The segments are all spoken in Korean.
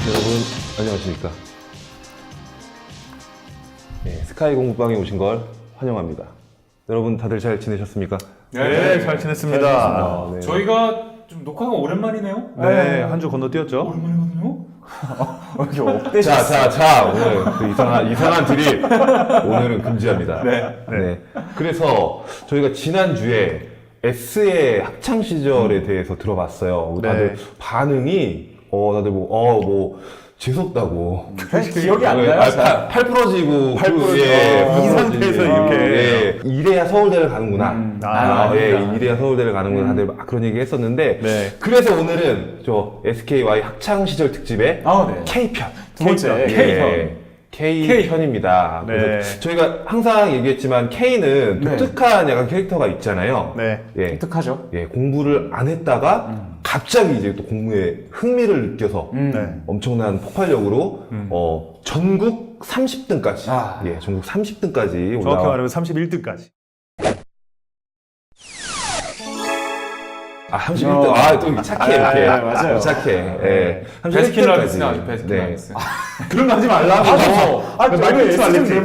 여러분 안녕하십니까. 네, 스카이 공부방에 오신 걸 환영합니다. 여러분 다들 잘 지내셨습니까? 네, 잘 지냈습니다. 네. 저희가 좀 녹화가 오랜만이네요. 네, 한 주 건너뛰었죠? 오랜만이거든요. 자, 오늘 그 이상한 드립 오늘은 금지합니다. 네. 그래서 저희가 지난주에 S의 학창 시절에 대해서 들어봤어요. 다들 반응이 다들 재수없다고. 기억이 안 나요? 팔 부러지고 이 상태에서 이렇게. 이래야 서울대를 가는구나. 이래야 서울대를 가는구나. 다들 막 그런 얘기 했었는데. 네. 그래서 오늘은 저 SKY 학창 시절 특집의 K편. 두 번째 K편입니다. 그래서 저희가 항상 얘기했지만 K는 독특한 약간 캐릭터가 있잖아요. 네. 독특하죠. 공부를 안 했다가 갑자기 이제 또 공부에 흥미를 느껴서 네. 엄청난 폭발력으로 전국 30등까지 전국 30등까지 정확히 말하면 31등까지. 31등. 또 착해 이렇게. 맞아요. 착해. 베스킨 31등까지. 라빈스 나오죠. 베스킨 라빈스. 그런 거 하지 말라고. 저는 말리지.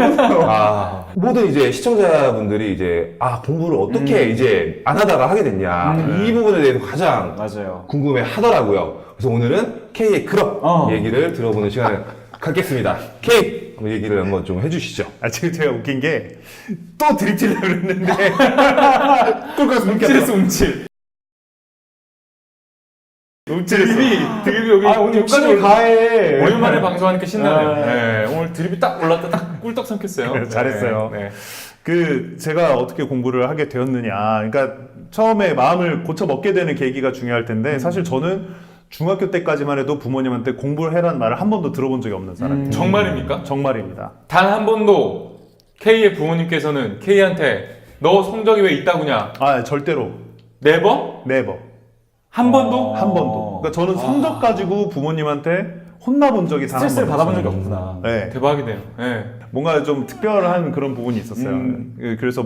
모든 이제 시청자분들이 이제 공부를 어떻게 이제 안 하다가 하게 됐냐 이 부분에 대해서 가장 맞아요. 궁금해 하더라고요. 그래서 오늘은 K의 그런 얘기를 들어보는 시간을 갖겠습니다. K 한번 얘기를 한번 좀 해주시죠. 지금 제가 웃긴 게 또 드립치려고 그랬는데 꿀꺽 움찔했어, 움찔. 드립이 여기 오늘 욕심이 올- 가해. 오랜만에 방송하니까 신나네요. 네, 오늘 드립이 딱 올랐다 딱 꿀떡 삼켰어요. 네, 잘했어요. 네. 제가 어떻게 공부를 하게 되었느냐. 그러니까 처음에 마음을 고쳐 먹게 되는 계기가 중요할 텐데 사실 저는 중학교 때까지만 해도 부모님한테 공부를 해라는 말을 한 번도 들어본 적이 없는 사람이에요. 정말입니까? 정말입니다. 단 한 번도 K의 부모님께서는 K한테 너 성적이 왜 있다구냐? 절대로. 네버? 한 번도? 한 번도. 그러니까 저는 성적 가지고 부모님한테 혼나본 적이 단 한 번도 스트레스를 받아본 적이 없어요. 없구나. 네. 대박이네요. 네. 뭔가 좀 특별한 그런 부분이 있었어요. 그래서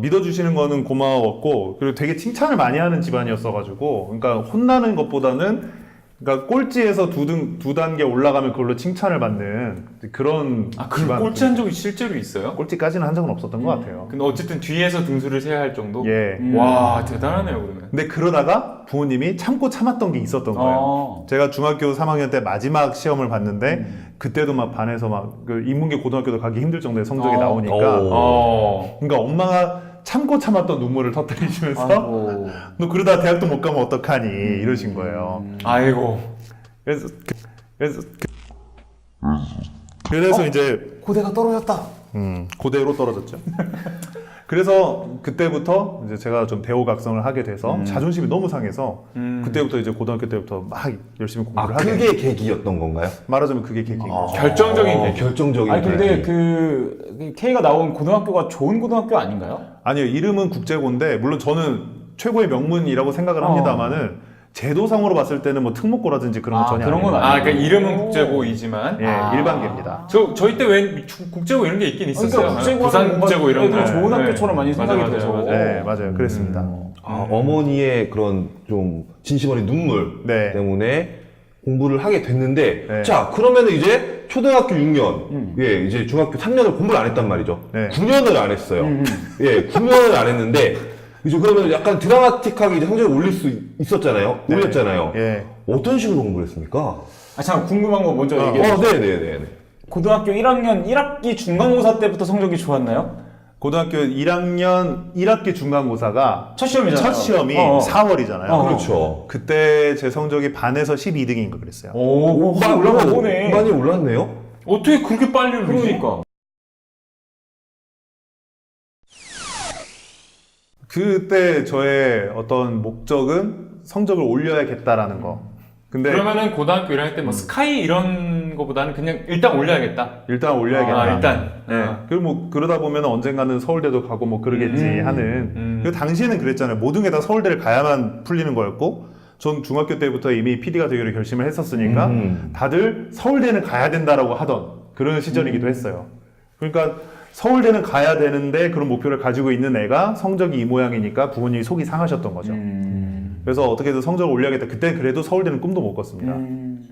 믿어주시는 거는 고마웠고, 그리고 되게 칭찬을 많이 하는 집안이었어가지고, 그러니까 혼나는 것보다는, 그러니까 꼴찌에서 두 단계 올라가면 그걸로 칭찬을 받는 그런 그 집안. 꼴찌한 적이 실제로 있어요? 꼴찌까지는 한 적은 없었던 것 같아요. 근데 어쨌든 뒤에서 등수를 세야 할 정도? 예. 와, 대단하네요, 그러면. 근데 그러다가 부모님이 참았던 게 있었던 거예요. 제가 중학교 3학년 때 마지막 시험을 봤는데 그때도 막 반에서 그 인문계 고등학교도 가기 힘들 정도의 성적이 나오니까 그러니까 엄마가 참았던 눈물을 터뜨리시면서 너 그러다 대학도 못 가면 어떡하니 이러신 거예요. 아이고. 그래서 이제 고대가 떨어졌다. 고대로 떨어졌죠. 그래서 그때부터 이제 제가 좀 대호각성을 하게 돼서 자존심이 너무 상해서 그때부터 이제 고등학교 때부터 막 열심히 공부를 하게. 그게 계기였던 건가요? 말하자면 그게 계기인 거죠. 결정적인 계기. 결정적인 아니 근데 계기. 그 K가 나온 고등학교가 좋은 고등학교 아닌가요? 아니요, 이름은 국제고인데 물론 저는 최고의 명문이라고 생각을 합니다만은 제도상으로 봤을 때는 뭐 특목고라든지 그런 건 전혀 그런 건 아니에요. 그러니까 이름은 국제고이지만. 예, 일반계입니다. 저희 때 왜 국제고 이런 게 있긴 있었어요. 그러니까 국제고 부산 국제고 이런 거. 좋은 학교처럼 많이 맞아, 생각이 맞아요, 돼서. 맞아요. 네, 맞아요. 그랬습니다. 어머니의 그런 좀 진심 어린 눈물 네. 때문에 공부를 하게 됐는데 네. 자 그러면은 이제 초등학교 6년 이제 중학교 3년을 공부를 안 했단 말이죠. 네. 9년을 안 했어요. 9년을 안 했는데 이제 그러면 약간 드라마틱하게 이제 성적을 올릴 수 있었잖아요. 네. 올렸잖아요. 예. 어떤 식으로 공부를 했습니까? 잠깐 궁금한 거 먼저 얘기해. 네네네. 고등학교 1학년 1학기 중간고사 때부터 성적이 좋았나요? 고등학교 1학년 1학기 중간고사가 첫 시험이잖아요. 첫 시험이 4월이잖아요. 그렇죠. 그때 제 성적이 반에서 12등인가 그랬어요. 확 올라간 거네. 많이 올랐네요. 어떻게 그렇게 빨리 오르지? 그러니까. 그때 저의 어떤 목적은 성적을 올려야겠다라는 거. 근데 그러면은 고등학교 1학년 때 뭐 스카이 이런 거보다는 그냥 일단 올려야겠다. 일단 올려야겠다. 일단. 네. 그리고 뭐 그러다 보면 언젠가는 서울대도 가고 뭐 그러겠지 하는. 그 당시에는 그랬잖아요. 모든 게 다 서울대를 가야만 풀리는 거였고, 전 중학교 때부터 이미 PD가 되기로 결심을 했었으니까 다들 서울대는 가야 된다라고 하던 그런 시절이기도 했어요. 그러니까 서울대는 가야 되는데 그런 목표를 가지고 있는 애가 성적이 이 모양이니까 부모님이 속이 상하셨던 거죠. 그래서 어떻게든 성적을 올려야겠다. 그때 그래도 서울대는 꿈도 못 꿨습니다.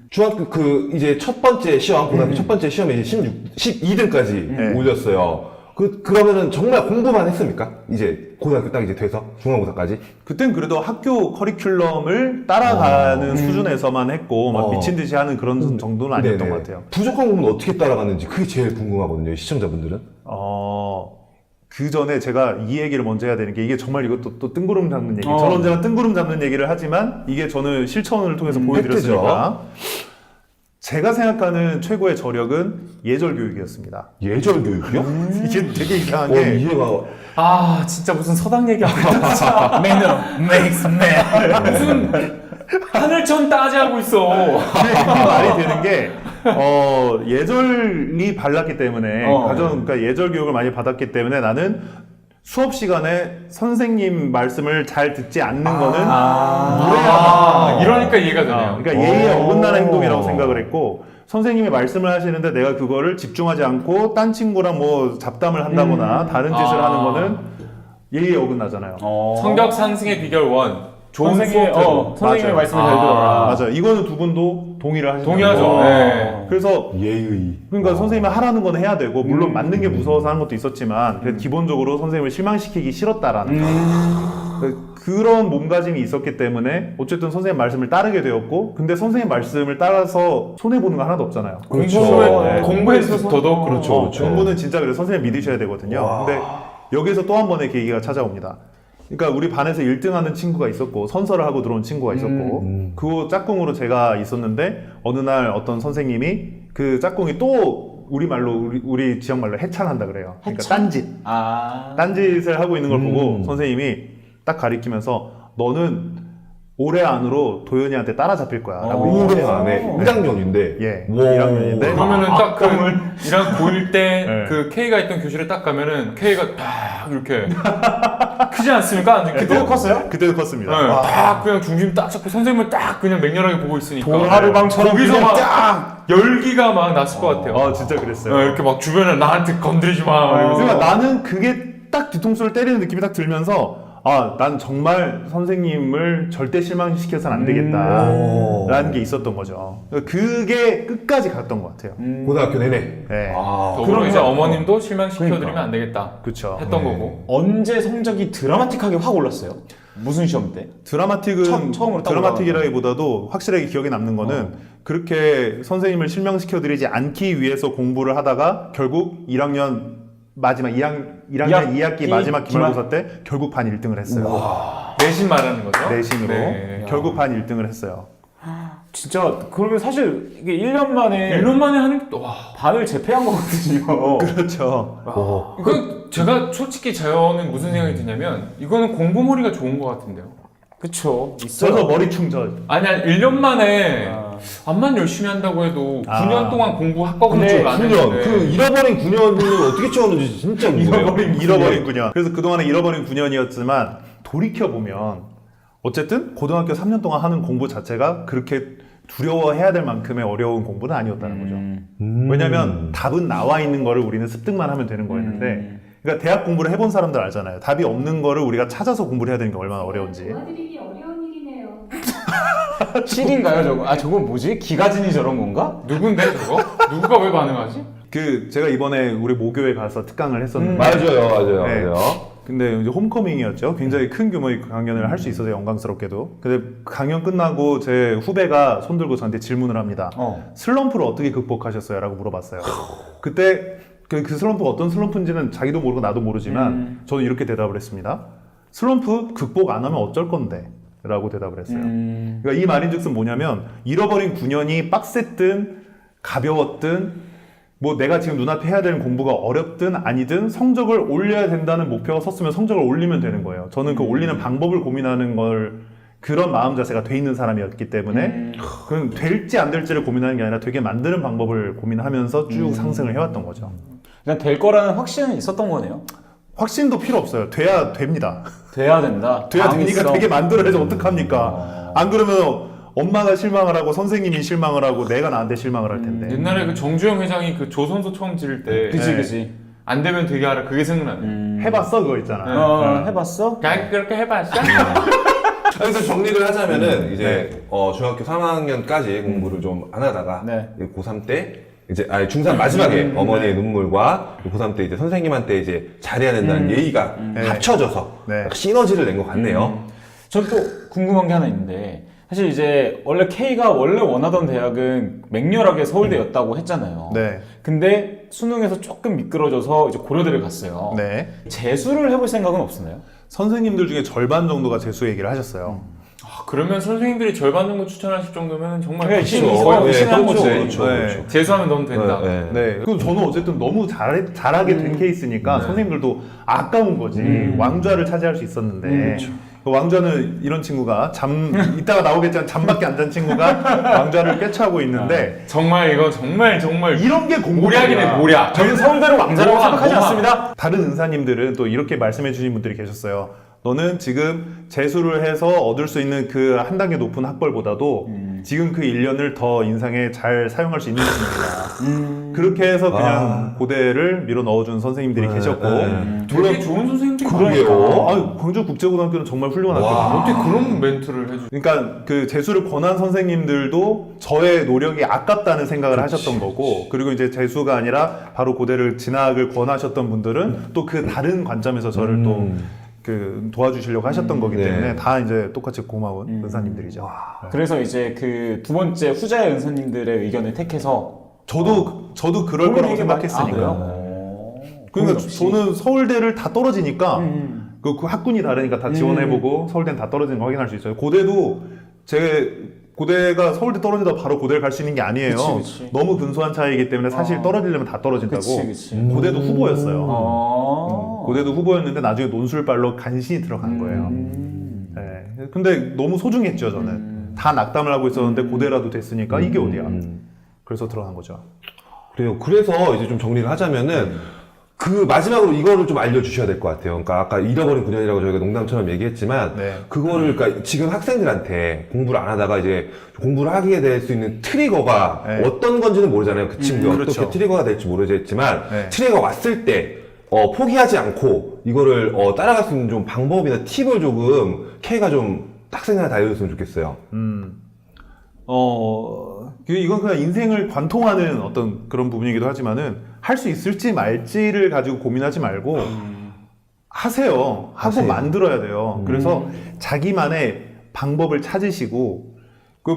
중학교 이제 첫 번째 시험, 고등학교 첫 번째 시험에 이제 12등까지 네. 올렸어요. 그러면은 정말 공부만 했습니까? 이제 고등학교 딱 이제 돼서 중간고사까지? 그땐 그래도 학교 커리큘럼을 따라가는 수준에서만 했고 막 미친 듯이 하는 그런 정도는 아니었던 네네. 것 같아요. 부족한 공부는 어떻게 따라가는지 그게 제일 궁금하거든요, 시청자분들은. 그 전에 제가 이 얘기를 먼저 해야 되는 게 이게 정말 이것도 또 뜬구름 잡는 얘기. 저는 언제나 뜬구름 잡는 얘기를 하지만 이게 저는 실천을 통해서 보여드렸으니까. 제가 생각하는 최고의 저력은 예절 교육이었습니다. 예절 교육이요? 이게 되게 이상한 게 이해가. 아 진짜 무슨 서당 얘기하고 있다. Manner makes man. 무슨 하늘천 따지하고 있어. 이게 말이 되는 게 예절이 발랐기 때문에 그러니까 예절 교육을 많이 받았기 때문에 나는 수업 시간에 선생님 말씀을 잘 듣지 않는 거는 이러니까 이해가 되네요. 그러니까 예의에 어긋나는 행동이라고 생각을 했고 선생님이 말씀을 하시는데 내가 그거를 집중하지 않고 딴 친구랑 뭐 잡담을 한다거나 다른 짓을 하는 거는 예의에 어긋나잖아요. 성격 상승의 비결 1. 좋은 선생님의 수업 선생님의 맞아요. 말씀을 잘 들어라. 맞아요. 이거는 두 분도 동의를 하시죠. 동의하죠. 네. 그래서 예의. 그러니까 선생님이 하라는 건 해야 되고 물론 맞는 게 무서워서 하는 것도 있었지만 그래도 기본적으로 선생님을 실망시키기 싫었다라는 거. 그런 몸가짐이 있었기 때문에 어쨌든 선생님 말씀을 따르게 되었고 근데 선생님 말씀을 따라서 손해보는 거 하나도 없잖아요. 공부에서 더더욱 그렇죠. 공부는 진짜 그래서 선생님 믿으셔야 되거든요. 근데 여기서 또 한 번의 계기가 찾아옵니다. 그러니까 우리 반에서 1등하는 친구가 있었고 선서를 하고 들어온 친구가 있었고 그 짝꿍으로 제가 있었는데 어느 날 어떤 선생님이 그 짝꿍이 또 우리말로 우리 지역말로 해찬한다 그래요. 그러니까 딴짓. 딴짓을 하고 있는 걸 보고 선생님이 딱 가리키면서 너는 올해 안으로 도현이한테 따라잡힐 거야 라고 올해 안에 1학년인데. 예, 와. 1학년인데 그러면은 딱 그 1학 고1 때 네. 그 K가 있던 교실에 딱 가면은 K가 딱 이렇게 크지 않습니까? 그때도 컸어요? 그때도 컸습니다. 네, 딱 그냥 중심 딱 잡고 선생님을 딱 그냥 맹렬하게 보고 있으니까 도하루방처럼 거기서 그냥 막 열기가 막 났을 것 같아요. 진짜 그랬어요. 네, 이렇게 막 주변에 나한테 건드리지 마. 이러면서. 그러니까 나는 그게 딱 뒤통수를 때리는 느낌이 딱 들면서 난 정말 선생님을 절대 실망시켜서는 안 되겠다라는 게 있었던 거죠. 그게 끝까지 갔던 것 같아요. 고등학교 내내. 네. 더불어 이제 어머님도 실망시켜드리면 안 되겠다 그렇죠. 했던 거고. 언제 성적이 드라마틱하게 확 올랐어요? 무슨 시험 때? 드라마틱은 처음으로 딱 드라마틱이라기보다도 확실하게 기억에 남는 거는 그렇게 선생님을 실망시켜드리지 않기 위해서 공부를 하다가 결국 1학년 마지막 1학년 2학기 마지막 기말고사 때 결국 반 1등을 했어요. 내신 말하는 거죠? 내신으로 네. 결국 반 1등을 했어요. 진짜 그러면 사실 이게 1년 만에 1년 만에 하는 게 와. 반을 제패한 거거든요. 그렇죠. 그 제가 솔직히 저는 무슨 생각이 드냐면 이거는 공부머리가 좋은 것 같은데요. 그쵸. 있어요. 저도 머리 충전. 아니 1년 만에 암만 열심히 한다고 해도 9년 동안 공부했거든요. 근데 9년, 그 잃어버린 9년을 어떻게 채웠는지 진짜 궁금해요. 잃어버린 9년. 그래서 그동안에 잃어버린 9년이었지만 돌이켜보면 어쨌든 고등학교 3년 동안 하는 공부 자체가 그렇게 두려워해야 될 만큼의 어려운 공부는 아니었다는 거죠. 왜냐면 답은 나와 있는 거를 우리는 습득만 하면 되는 거였는데 그러니까 대학 공부를 해본 사람들 알잖아요. 답이 없는 거를 우리가 찾아서 공부를 해야 되는 게 얼마나 어려운지. 도와드리기 어려운 일이네요. 실인가요 저거? 저건 뭐지? 기가진이 저런 건가? 누군데 저거? 누가 왜 반응하지? 제가 이번에 우리 모교에 가서 특강을 했었는데 맞아요. 네. 근데 이제 홈커밍이었죠. 굉장히 큰 규모의 강연을 할 수 있어서 영광스럽게도. 근데 강연 끝나고 제 후배가 손들고 저한테 질문을 합니다. 슬럼프를 어떻게 극복하셨어요? 라고 물어봤어요. 그때 그 슬럼프가 어떤 슬럼프인지는 자기도 모르고 나도 모르지만 저는 이렇게 대답을 했습니다. 슬럼프 극복 안 하면 어쩔 건데? 라고 대답을 했어요. 그러니까 이 말인즉슨 뭐냐면 잃어버린 9년이 빡셌든 가벼웠든 뭐 내가 지금 눈앞에 해야 되는 공부가 어렵든 아니든 성적을 올려야 된다는 목표가 섰으면 성적을 올리면 되는 거예요. 저는 그 올리는 방법을 고민하는 걸 그런 마음 자세가 돼 있는 사람이었기 때문에 그건 될지 안 될지를 고민하는 게 아니라 되게 만드는 방법을 고민하면서 쭉 상승을 해왔던 거죠. 그냥 될 거라는 확신은 있었던 거네요. 확신도 필요 없어요. 돼야 됩니다. 돼야 된다. 돼야 되니까 당했어. 되게 만들어야지 어떡합니까? 안 그러면 엄마가 실망을 하고 선생님이 실망을 하고 내가 나한테 실망을 할 텐데. 옛날에 그 정주영 회장이 그 조선소 처음 지을 때 그치. 안 되면 되게 하라 그게 생각나네. 해봤어 그거 있잖아. 해봤어? 야 그렇게 해봤어? 그래서 정리를 하자면은 이제 중학교 3학년까지 공부를 좀 안 하다가 네. 고3 때 이제 중3 마지막에 어머니의 눈물과 고3 때 이제 선생님한테 이제 잘해야 된다는 예의가 합쳐져서 네. 시너지를 낸 것 같네요. 전 또 궁금한 게 하나 있는데 사실 이제 원래 K가 원래 원하던 대학은 맹렬하게 서울대였다고 했잖아요. 네. 근데 수능에서 조금 미끄러져서 이제 고려대를 갔어요. 네. 재수를 해볼 생각은 없었나요? 선생님들 중에 절반 정도가 재수 얘기를 하셨어요. 그러면 선생님들이 절반 정도 추천하실 정도면 정말 그래, 확실히 힘이 거의 있어요. 확신한 그렇죠, 거지. 그렇죠, 네. 그렇죠. 재수하면 너무 된다. 네, 네. 그리고 저는 어쨌든 너무 잘하게 된 케이스니까 선생님들도 아까운 거지. 왕좌를 차지할 수 있었는데. 그 왕좌는 이런 친구가 이따가 나오겠지만 잠밖에 안 잔 친구가 왕좌를 꿰차고 있는데 정말 이거 정말 이런 게 모략이네, 모략. 저희는 서울대를 왕자라고 모아, 생각하지 모아. 않습니다. 다른 은사님들은 또 이렇게 말씀해 주신 분들이 계셨어요. 너는 지금 재수를 해서 얻을 수 있는 그 한 단계 높은 학벌보다도 지금 그 1년을 더 인상에 잘 사용할 수 있는 분이다. 그렇게 해서 그냥 고대를 밀어 넣어준 선생님들이 계셨고 되게 좋은 선생님들이 그러게요. 아유, 광주국제고등학교는 정말 훌륭한 학교거든요. 어떻게 그런 멘트를 해주? 그러니까 그 재수를 권한 선생님들도 저의 노력이 아깝다는 생각을 하셨던 거고, 그리고 이제 재수가 아니라 바로 고대를 진학을 권하셨던 분들은 또 그 다른 관점에서 저를 또 그 도와주시려고 하셨던 거기 때문에 네. 다 이제 똑같이 고마운 은사님들이죠. 그래서 이제 그 두 번째 후자의 은사님들의 의견을 택해서 저도 그럴 거라고 생각했으니까. 그러니까 저는 서울대를 다 떨어지니까 그 학군이 다르니까 다 지원해보고 서울대는 다 떨어지는 거 확인할 수 있어요. 고대도 고대가 서울대 떨어지다 바로 고대를 갈 수 있는 게 아니에요. 그치. 너무 근소한 차이이기 때문에 사실 떨어지려면 다 떨어진다고. 그치. 고대도 후보였어요. 고대도 후보였는데 나중에 논술발로 간신히 들어간 거예요. 네. 근데 너무 소중했죠, 저는. 다 낙담을 하고 있었는데 고대라도 됐으니까 이게 어디야. 그래서 들어간 거죠. 그래요. 그래서 이제 좀 정리를 하자면은 그 마지막으로 이거를 좀 알려주셔야 될 것 같아요. 그러니까 아까 잃어버린 9년이라고 저희가 농담처럼 얘기했지만 네. 그거를 그러니까 지금 학생들한테 공부를 안 하다가 이제 공부를 하게 될 수 있는 트리거가 네. 어떤 건지는 모르잖아요. 그 친구가 그렇죠. 어떻게 트리거가 될지 모르겠지만 네. 트리거가 왔을 때 포기하지 않고 이거를 따라갈 수 있는 좀 방법이나 팁을 조금 K가 좀 학생들한테 알려줬으면 좋겠어요. 이건 그냥 인생을 관통하는 어떤 그런 부분이기도 하지만은 할 수 있을지 말지를 가지고 고민하지 말고 하세요. 하고 만들어야 돼요. 그래서 자기만의 방법을 찾으시고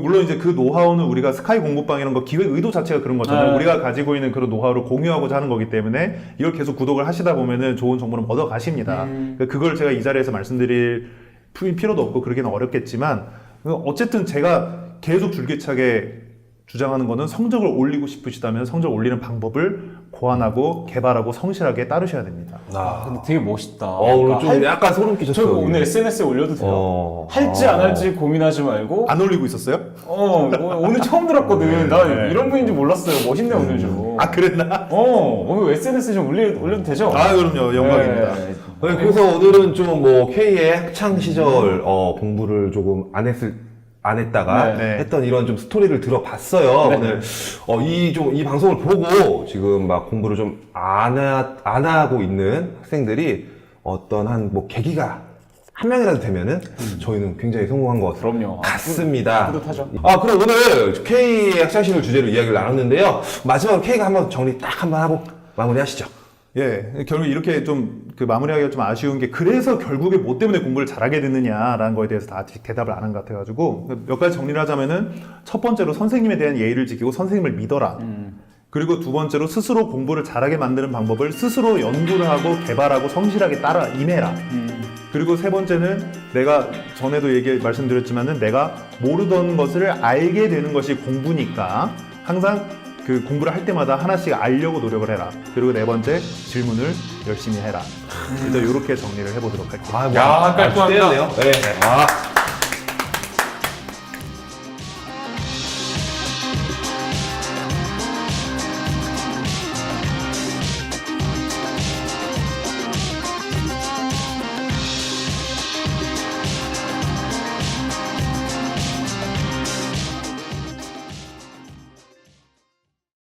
물론 이제 그 노하우는 우리가 스카이 공부방 이런 거 기획 의도 자체가 그런 거잖아요. 우리가 가지고 있는 그런 노하우를 공유하고자 하는 거기 때문에 이걸 계속 구독을 하시다 보면은 좋은 정보를 얻어 가십니다. 그걸 제가 이 자리에서 말씀드릴 필요도 없고 그러기는 어렵겠지만 어쨌든 제가 계속 줄기차게 주장하는 거는 성적을 올리고 싶으시다면 성적을 올리는 방법을 고안하고 개발하고 성실하게 따르셔야 됩니다. 근데 되게 멋있다. 오늘 좀 약간 소름 저 끼쳤어요. 오늘 SNS에 올려도 돼요? 할지 안 할지 고민하지 말고 안 올리고 있었어요? 오늘 처음 들었거든. 나 이런 분인지 몰랐어요. 멋있네 오늘 좀. 아, 그랬나? 오늘 SNS에 좀 올려도 되죠? 아, 그럼요. 영광입니다. 네. 네, 그래서 오늘은 좀 뭐 K의 학창 시절 공부를 조금 안 했다가 네. 했던 이런 좀 스토리를 들어봤어요. 오늘 이 방송을 보고 지금 막 공부를 좀 안 하고 있는 학생들이 어떤 한 뭐 계기가 한 명이라도 되면은 저희는 굉장히 성공한 것 그럼요. 같습니다. 뿌듯하죠. 그럼 오늘 K의 학창 시절 주제로 이야기를 나눴는데요. 마지막으로 K가 한번 정리 딱 한번 하고 마무리하시죠. 예, 결국 이렇게 좀 그 마무리하기가 좀 아쉬운 게 그래서 결국에 뭐 때문에 공부를 잘하게 됐느냐라는 거에 대해서 다 아직 대답을 안 한 것 같아가지고 몇 가지 정리를 하자면은 첫 번째로 선생님에 대한 예의를 지키고 선생님을 믿어라. 그리고 두 번째로 스스로 공부를 잘하게 만드는 방법을 스스로 연구를 하고 개발하고 성실하게 따라 임해라. 그리고 세 번째는 내가 전에도 말씀드렸지만은 내가 모르던 것을 알게 되는 것이 공부니까 항상 그 공부를 할 때마다 하나씩 알려고 노력을 해라. 그리고 네 번째, 질문을 열심히 해라. 일단 이렇게 정리를 해보도록 할게요. 야, 깔끔합니다. 네.